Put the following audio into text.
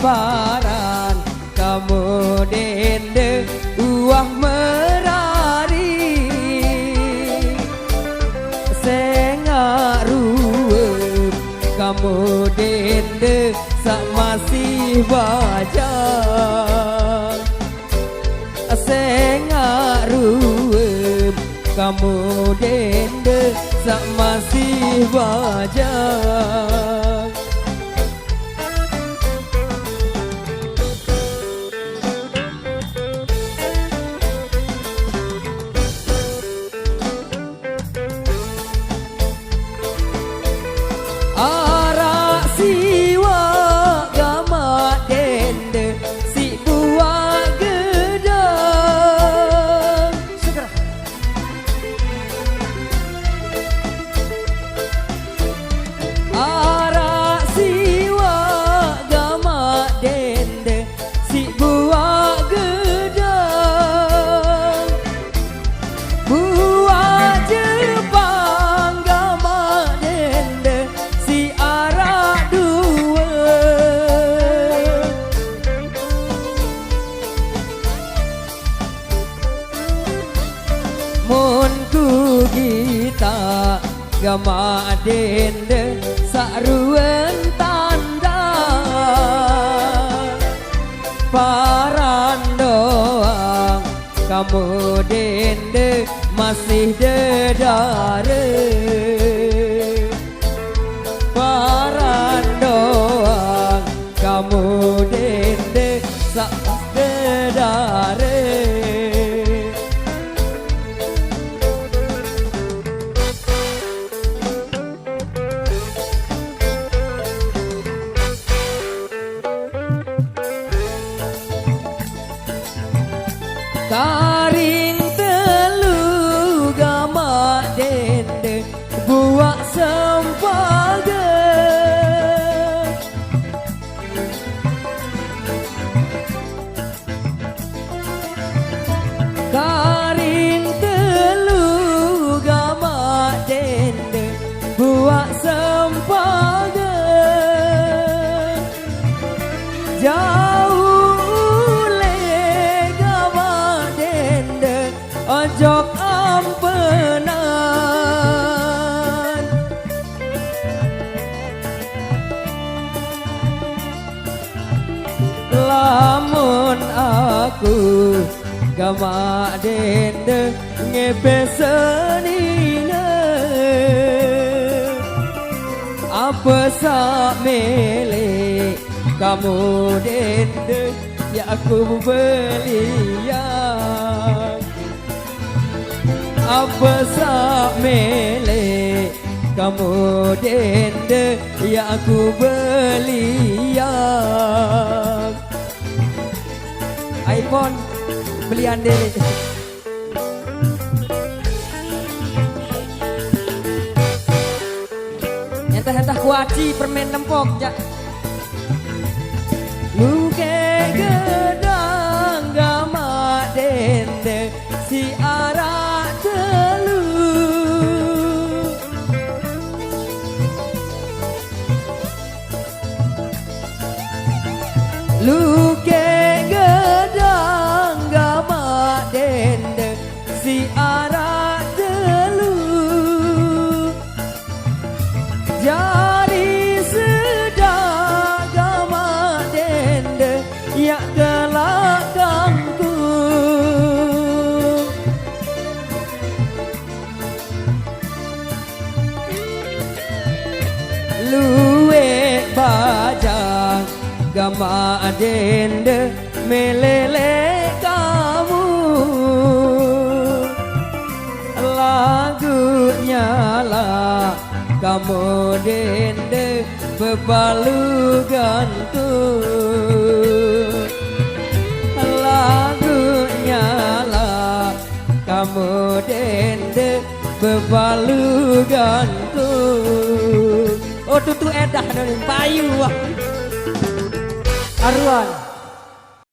paparan kamu dende uah merari sengaruep kamu dende sak masih wajar sengaruep kamu dende sak masih wajar. Arak siwa gama dende si buah gedang segera arak siwa gama dende si buah gedang buah Jepang gama dende si arak dua mun ku gita gama dende saruen tanda paran doang kamu dende masih dedare paran doang kamu dende sak dedare. Karing telu gama dende buak sempaga karing telu gama dende buak sempaga jauh ojok ampenan lamun aku gama dende ngepe senina apa sak mele kamu dende ya aku belian apa sak mele kamu dende ya aku belian iPhone belian deh entah kuaci permen nempok ya luke gedang gama dende si arak telu luke gedang gama dende si arak telu jari sedak gama dende ya gelakangku luwe bajang gama dende melele kamu lagunya lah kamu dende bepalu gantung lagunya lah kamu dende bepalu gantung oh tutu edah dari payu Arwan